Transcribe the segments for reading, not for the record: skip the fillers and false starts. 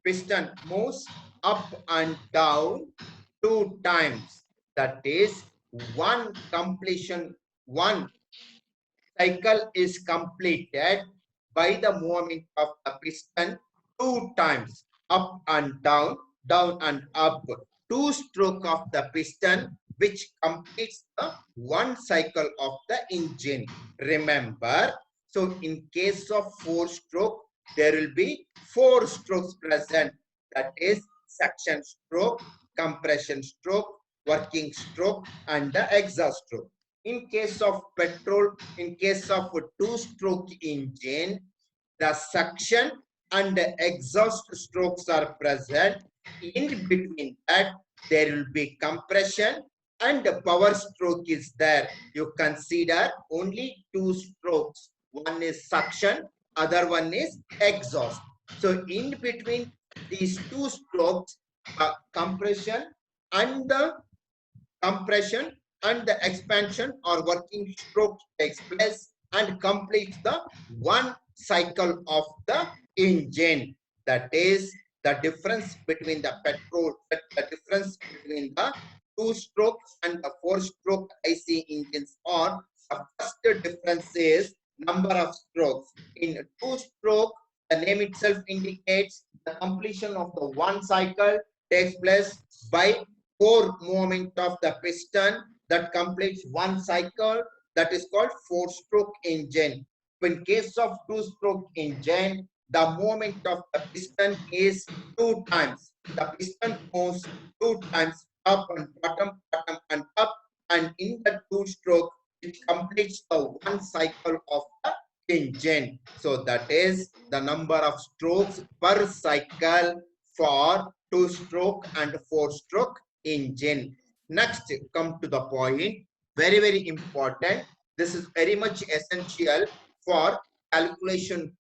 piston moves up and down 2 times. That is one completion, one cycle is completed by the movement of the piston 2 times, up and down, down and up. Two stroke of the piston which completes the one cycle of the engine. Remember, so in case of 4-stroke, there will be 4 strokes present. That is suction stroke, compression stroke, working stroke, and the exhaust stroke. In case of petrol, in case of a 2-stroke engine, the suction and the exhaust strokes are present. In between that, there will be compression and the power stroke is there. You consider only 2 strokes. One is suction, other one is exhaust. So in between these 2 strokes, compression and the compression and the expansion or working stroke takes place and completes the one cycle of the engine. That is the difference between the petrol, the difference between the 2-stroke and the 4-stroke IC engines, or the first difference is number of strokes. In 2-stroke, the name itself indicates the completion of the one cycle takes place by 4 movement of the piston that completes one cycle. That is called 4-stroke engine. In case of 2-stroke engine, the movement of the piston is 2 times. The piston moves 2 times, up and bottom, bottom and up, and in the 2-stroke, it completes the one cycle of the engine. So that is the number of strokes per cycle for 2-stroke and 4-stroke engine. Next, come to the point. Very, very important. This is very much essential for calculation.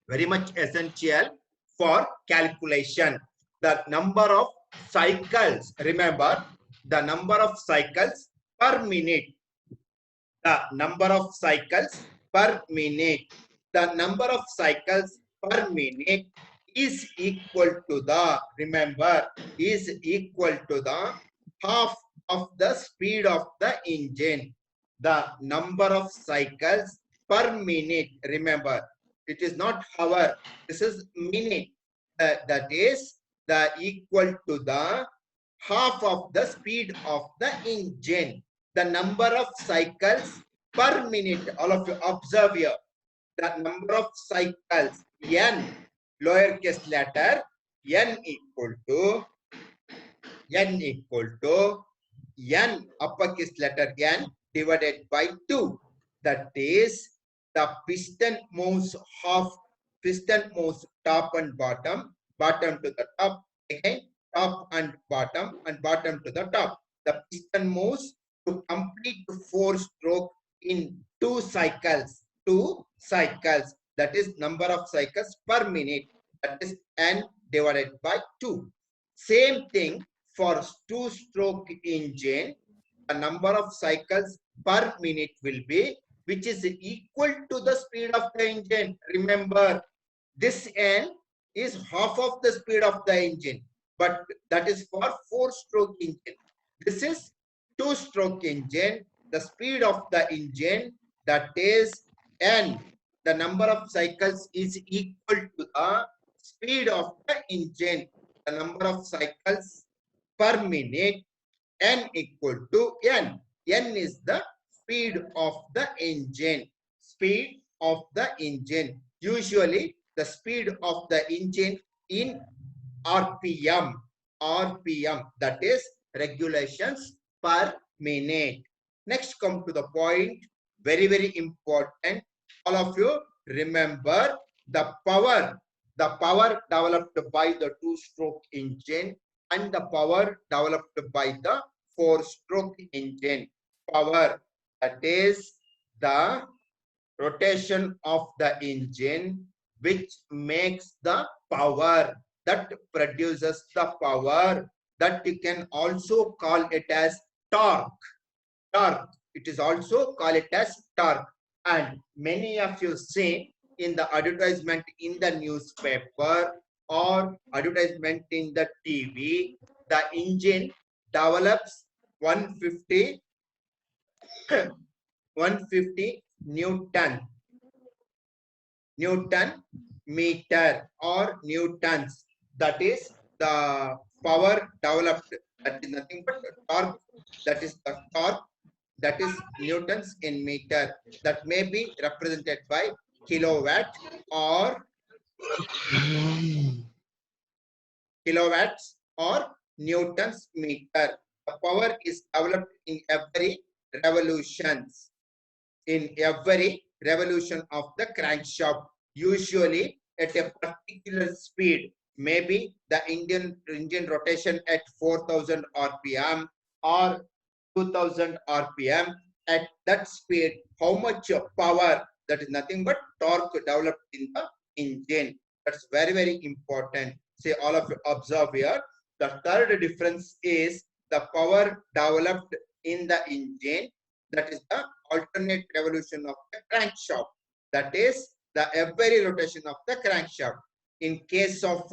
Very much essential for calculation. The number of cycles. Remember, the number of cycles per minute. The number of cycles per minute. The number of cycles per minute is equal to the, remember, is equal to the half of the speed of the engine. The number of cycles per minute, remember, it is not hour, this is minute. That is the equal to the half of the speed of the engine. The number of cycles per minute, all of you observe here, the number of cycles, n, lowercase letter, n equal to n uppercase letter n divided by 2. That is, the piston moves half, piston moves top and bottom, bottom to the top, again top and bottom to the top. The piston moves to complete 4-stroke in 2 cycles. 2 cycles. That is number of cycles per minute. That is n divided by 2. Same thing for 2-stroke engine. The number of cycles per minute will be, which is equal to the speed of the engine. Remember, this n is half of the speed of the engine, but that is for 4-stroke engine. This is 2-stroke engine. The speed of the engine, that is n. The number of cycles is equal to the speed of the engine. The number of cycles per minute, n equal to n. N is the speed of the engine. Speed of the engine. Usually, the speed of the engine in RPM. RPM, that is regulations per minute. Next, come to the point. Very, very important. All of you remember the power developed by the 2-stroke engine and the power developed by the 4-stroke engine. Power, that is the rotation of the engine which makes the power, that produces the power, that you can also call it as torque. Torque. It is also called it as torque. And many of you see in the advertisement in the newspaper or advertisement in the TV, the engine develops 150 150 Newton meter or newtons. That is the power developed. That is nothing but torque. That is the torque. That is newtons in meter. That may be represented by kilowatt or kilowatts or newtons meter. The power is developed in every revolutions. In every revolution of the crankshaft, usually at a particular speed, maybe the engine rotation at 4000 rpm or 2000 rpm. At that speed, how much power, that is nothing but torque developed in the engine. That's very, very important. Say all of you observe here. The third difference is the power developed in the engine, that is the alternate revolution of the crankshaft. That is the every rotation of the crankshaft. In case of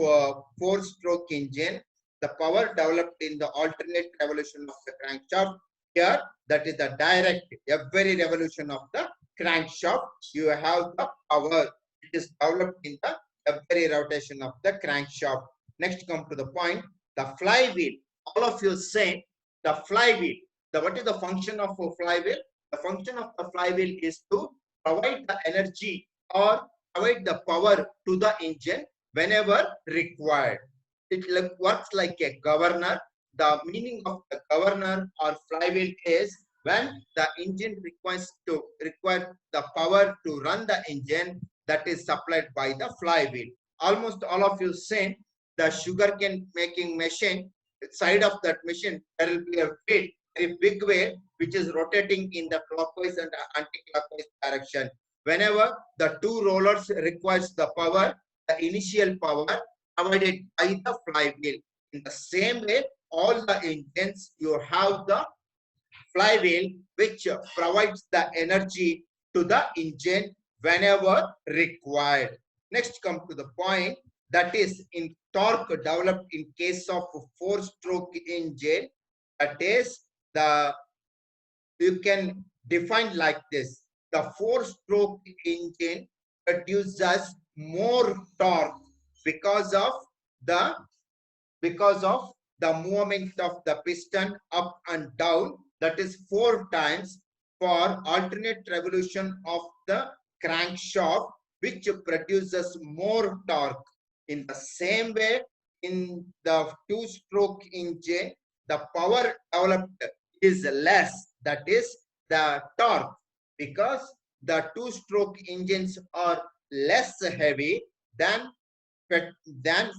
four-stroke engine, the power developed in the alternate revolution of the crankshaft. Here, that is the direct every revolution of the crankshaft. You have the power. It is developed in the every rotation of the crankshaft. Next, come to the point. The flywheel. All of you say the flywheel. What is the function of a flywheel? The function of the flywheel is to provide the energy or provide the power to the engine whenever required. It works like a governor. The meaning of the governor or flywheel is when the engine requires the power to run the engine, that is supplied by the flywheel. Almost all of you seen the sugarcane making machine. Side of that machine, there will be a wheel, a big wheel which is rotating in the clockwise and anti-clockwise direction. Whenever the two rollers requires the power, the initial power provided by the flywheel. In the same way, all the engines, you have the flywheel which provides the energy to the engine whenever required. Next, come to the point, that is in torque developed in case of four-stroke engine. That is the, you can define like this: the four-stroke engine produces more torque because of the movement of the piston up and down. That is 4 times for alternate revolution of the crankshaft, which produces more torque. In the same way, in the two-stroke engine, the power developed is less, that is the torque, because the two-stroke engines are less heavy than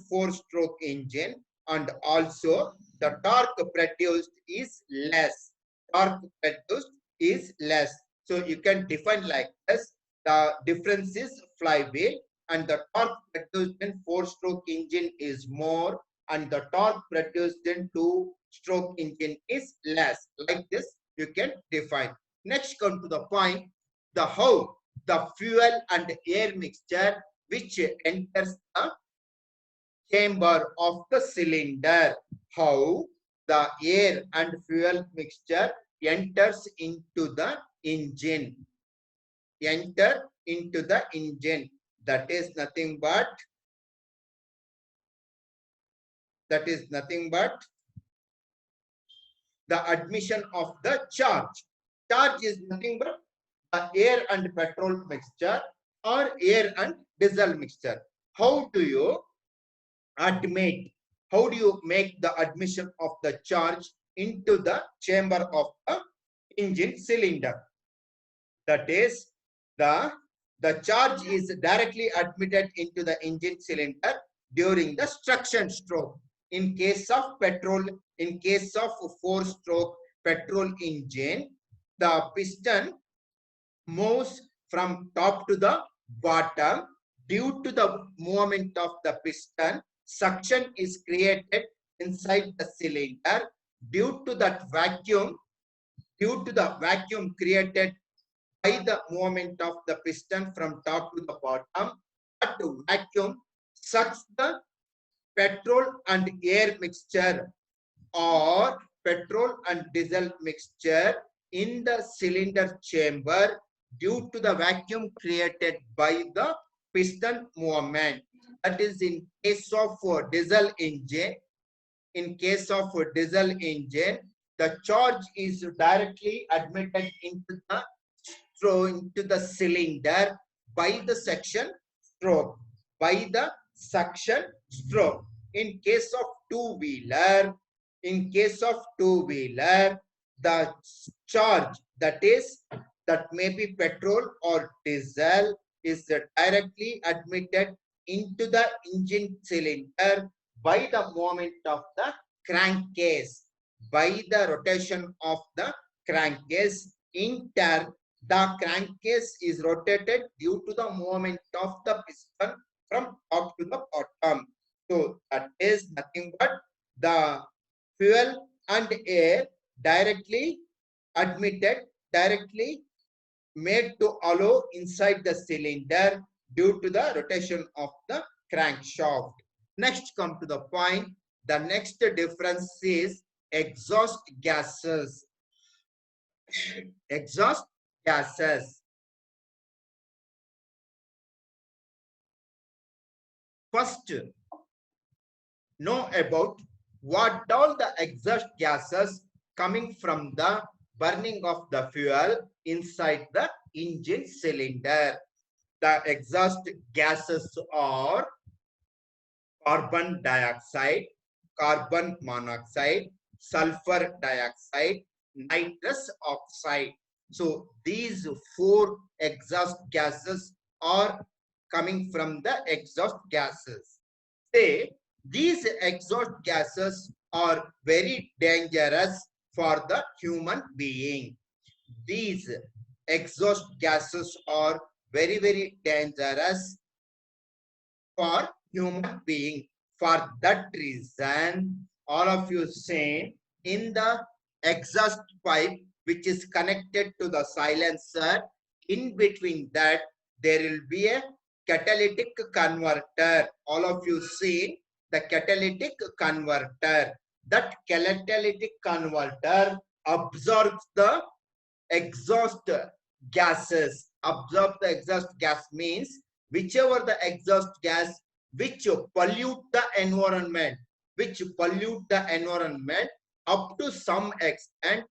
four-stroke engine, and also the torque produced is less. Torque produced is less. So you can define like this: the difference is flywheel, and the torque produced in four-stroke engine is more, and the torque produced in two-stroke engine is less. Like this, you can define. Next, come to the point: the how the fuel and air mixture which enters the chamber of the cylinder. How the air and fuel mixture enters into the engine. Enter into the engine. That is nothing but the admission of the charge. Charge is nothing but the air and petrol mixture or air and diesel mixture. How do you admit? How do you make the admission of the charge into the chamber of the engine cylinder? That is, the charge is directly admitted into the engine cylinder during the suction stroke. In case of petrol, in case of four-stroke petrol engine, the piston moves from top to the bottom. Due to the movement of the piston, suction is created inside the cylinder. Due to the vacuum created by the movement of the piston from top to the bottom. But vacuum sucks the petrol and air mixture or petrol and diesel mixture in the cylinder chamber due to the vacuum created by the piston movement. That is in case of diesel engine. In case of diesel engine, the charge is directly admitted into the cylinder by the suction stroke. By the suction stroke. In case of two-wheeler, the charge that may be petrol or diesel is directly admitted into the engine cylinder by the movement of the crankcase. By the rotation of the crankcase, in turn, the crankcase is rotated due to the movement of the piston from top to the bottom. So that is nothing but the fuel and air directly admitted, directly made to allow inside the cylinder due to the rotation of the crankshaft. Next, come to the point. The next difference is exhaust gases. Exhaust gases. First, know about what all the exhaust gases coming from the burning of the fuel inside the engine cylinder. The exhaust gases are carbon dioxide, carbon monoxide, sulfur dioxide, nitrous oxide. So these four exhaust gases are coming from the exhaust gases. Say these exhaust gases are very dangerous for the human being. These exhaust gases are very, very dangerous for human being. For that reason, all of you say in the exhaust pipe which is connected to the silencer, in between that there will be a catalytic converter. All of you see the catalytic converter. That catalytic converter absorbs the exhaust gases. Absorb the exhaust gas means whichever the exhaust gas which pollute the environment, up to some extent,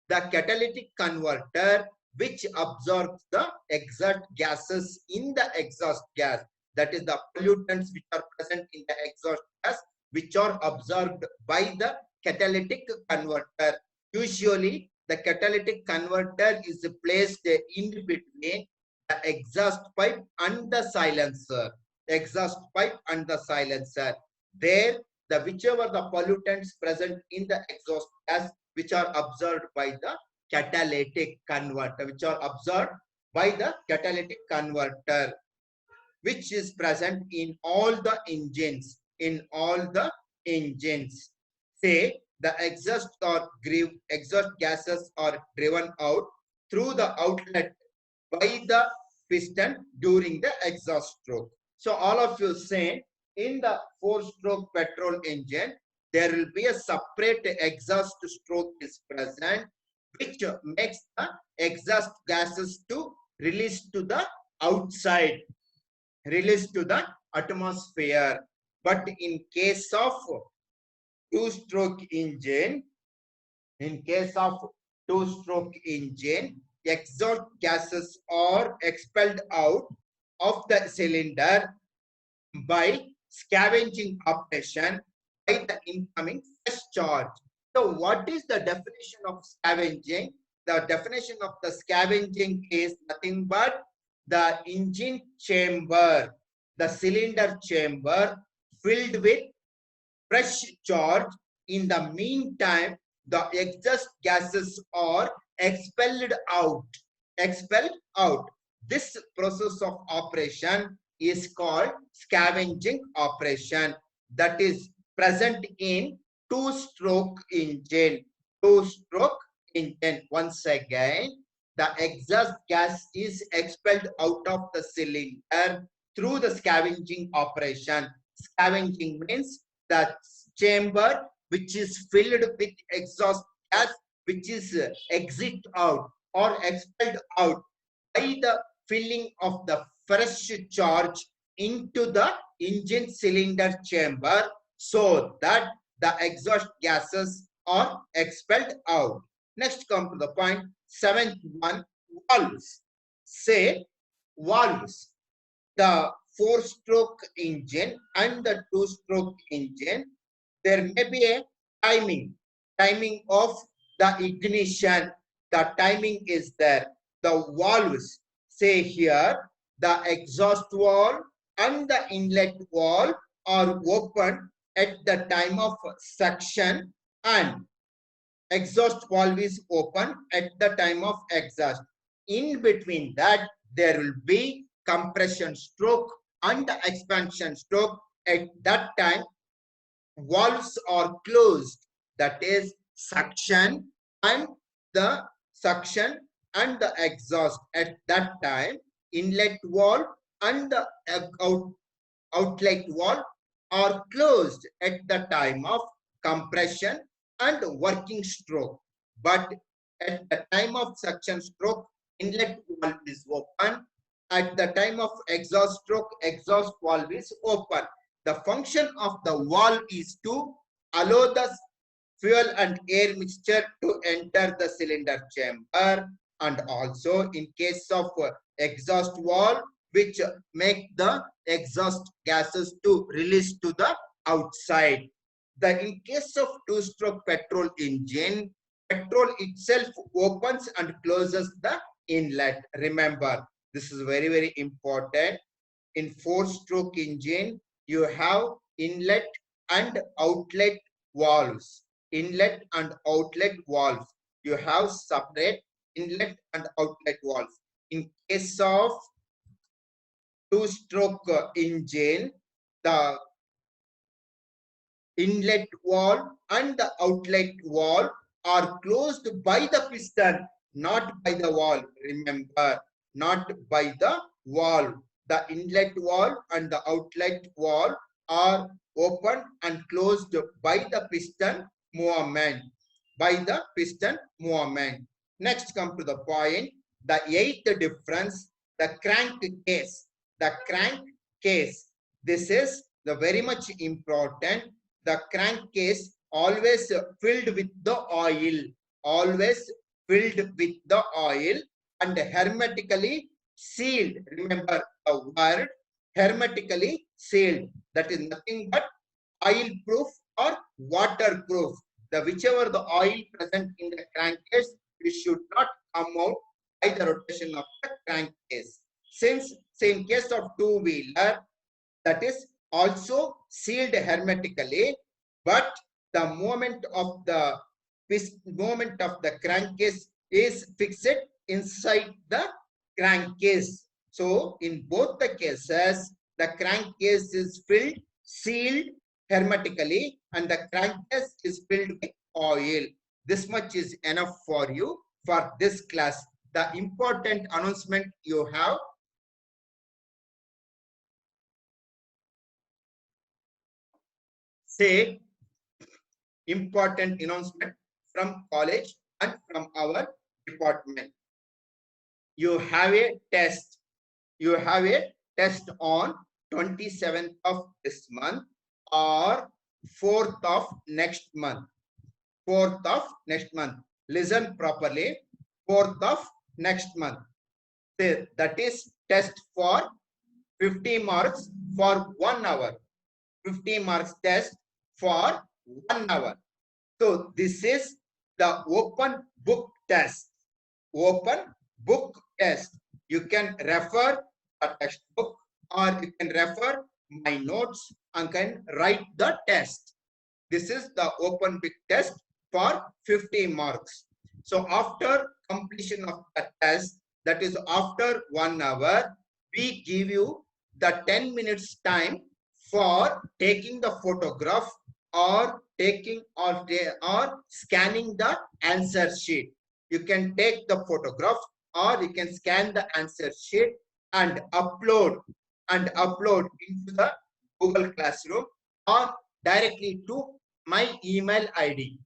the catalytic converter which absorbs the exhaust gases in the exhaust gas, that is the pollutants which are present in the exhaust gas, which are absorbed by the catalytic converter. Usually the catalytic converter is placed in between the exhaust pipe and the silencer. There, the whichever the pollutants present in the exhaust gas which are absorbed by the catalytic converter, which is present in all the engines. Say the exhaust gases are driven out through the outlet by the piston during the exhaust stroke. So all of you say in the 4-stroke petrol engine, there will be a separate exhaust stroke is present, which makes the exhaust gases to release to the outside, release to the atmosphere. But in case of 2-stroke engine, exhaust gases are expelled out of the cylinder by scavenging operation by the incoming fresh charge. So what is the definition of scavenging? The definition of the scavenging is nothing but the engine chamber, the cylinder chamber filled with fresh charge. In the meantime, the exhaust gases are expelled out. This process of operation is called scavenging operation, that is present in 2-stroke engine. Once again, the exhaust gas is expelled out of the cylinder through the scavenging operation. Scavenging means the chamber which is filled with exhaust gas, which is exit out or expelled out by the filling of the fresh charge into the engine cylinder chamber, so that the exhaust gases are expelled out. Next, come to the point. Seventh one, valves. Say valves. The four-stroke engine and the two-stroke engine, there may be a timing of the ignition. The timing is there. The valves, say here, the exhaust valve and the inlet valve are open at the time of suction, and exhaust valve is open at the time of exhaust. In between that, there will be compression stroke and expansion stroke. At that time, valves are closed. That is suction and the suction and the exhaust. At that time, inlet valve and the outlet valve are closed at the time of compression and working stroke. But at the time of suction stroke, inlet valve is open. At the time of exhaust stroke, exhaust valve is open. The function of the valve is to allow the fuel and air mixture to enter the cylinder chamber, and also in case of exhaust valve, which make the exhaust gases to release to the outside. In case of two-stroke petrol engine, petrol itself opens and closes the inlet. Remember, this is very, very important. In four-stroke engine, you have inlet and outlet valves. Inlet and outlet valves. You have separate inlet and outlet valves. In case of two-stroke engine, the inlet valve and the outlet valve are closed by the piston, not by the valve. Remember, not by the valve. The inlet valve and the outlet valve are open and closed by the piston movement. By the piston movement. Next, come to the point. The eighth difference, the crankcase. The crankcase. This is the very much important. The crankcase always filled with the oil. Always filled with the oil and hermetically sealed. Remember the word hermetically sealed. That is nothing but oil proof or waterproof. Whichever the oil present in the crankcase, it should not come out by the rotation of the crankcase. Since in case of two-wheeler, that is also sealed hermetically, but the movement of the crankcase is fixed inside the crankcase. So in both the cases, the crankcase is filled, sealed hermetically, and the crankcase is filled with oil. This much is enough for you for this class. The important announcement you have. Say important announcement from college and from our department. You have a test. You have a test on 27th of this month or 4th of next month. 4th of next month. Listen properly. 4th of next month. That is test for 50 marks for 1 hour. 50 marks test for 1 hour. So this is the open book test. Open book test. You can refer a textbook or you can refer my notes and can write the test. This is the open book test for 50 marks. So after completion of the test, that is after 1 hour, we give you the 10 minutes time for taking the photograph or taking or scanning the answer sheet. You can take the photograph or you can scan the answer sheet and upload into the Google Classroom or directly to my email ID.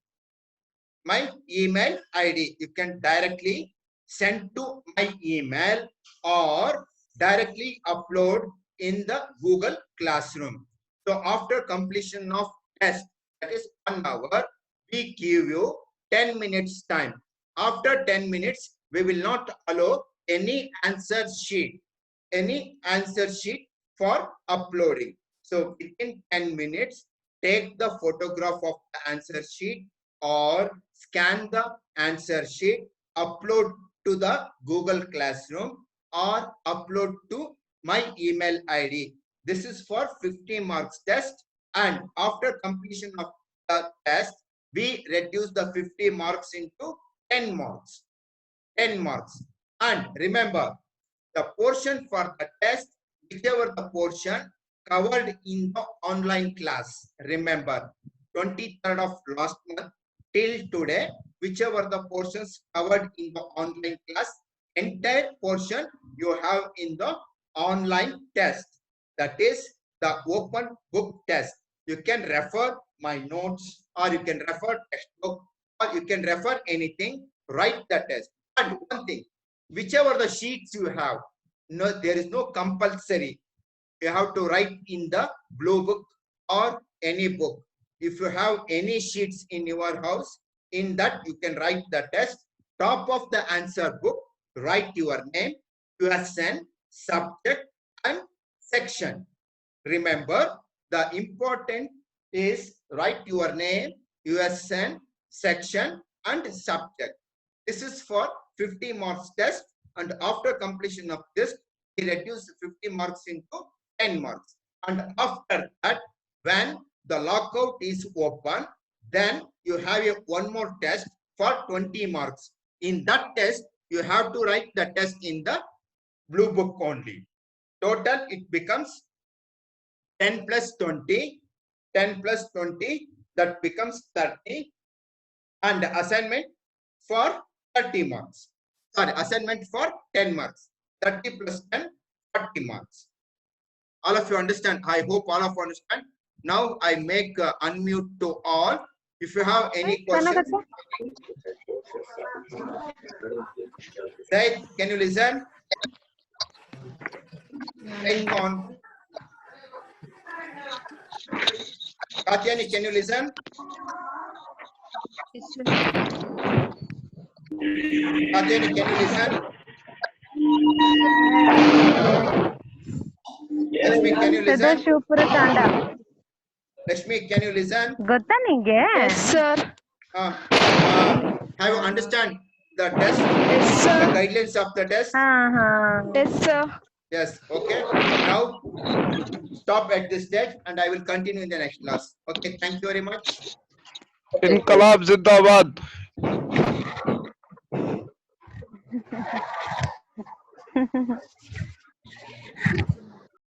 My email ID, you can directly send to my email or directly upload in the Google Classroom. So after completion of test, that is 1 hour, we give you 10 minutes time. After 10 minutes, we will not allow any answer sheet for uploading. So within 10 minutes, take the photograph of the answer sheet or scan the answer sheet, upload to the Google Classroom or upload to my email ID. This is for 50 marks test, and after completion of the test, we reduce the 50 marks into 10 marks. 10 marks. And remember, the portion for the test, whichever the portion covered in the online class. Remember, 23rd of last month till today, whichever the portions covered in the online class, entire portion you have in the online test. That is the open book test. You can refer my notes, or you can refer textbook, or you can refer anything, write the test. And one thing, whichever the sheets you have, no, there is no compulsory. You have to write in the blue book or any book. If you have any sheets in your house, in that you can write the test. Top of the answer book, write your name, USN, subject, and section. Remember, the important is write your name, USN, section, and subject. This is for 50 marks test, and after completion of this, we reduce 50 marks into 10 marks. And after that, when the lockout is open, then you have one more test for 20 marks. In that test, you have to write the test in the blue book only. Total, it becomes 10 plus 20, 10 plus 20, that becomes 30. And assignment for 30 marks. Sorry, assignment for 10 marks. 30 plus 10, 40 marks. All of you understand? I hope all of you understand. Now I make unmute to all. If you have any questions, Zaid, can you listen? Zaid on. Katyani, can you listen? Katyani, can you listen? Lakshmi, can you listen? Lakshmi, can you listen? Yes, sir. Have you understand the test? Yes, sir. The guidelines of the test? Yes, sir. Yes, okay. Now stop at this stage and I will continue in the next class. Okay, thank you very much. इनकलाब जिंदाबाद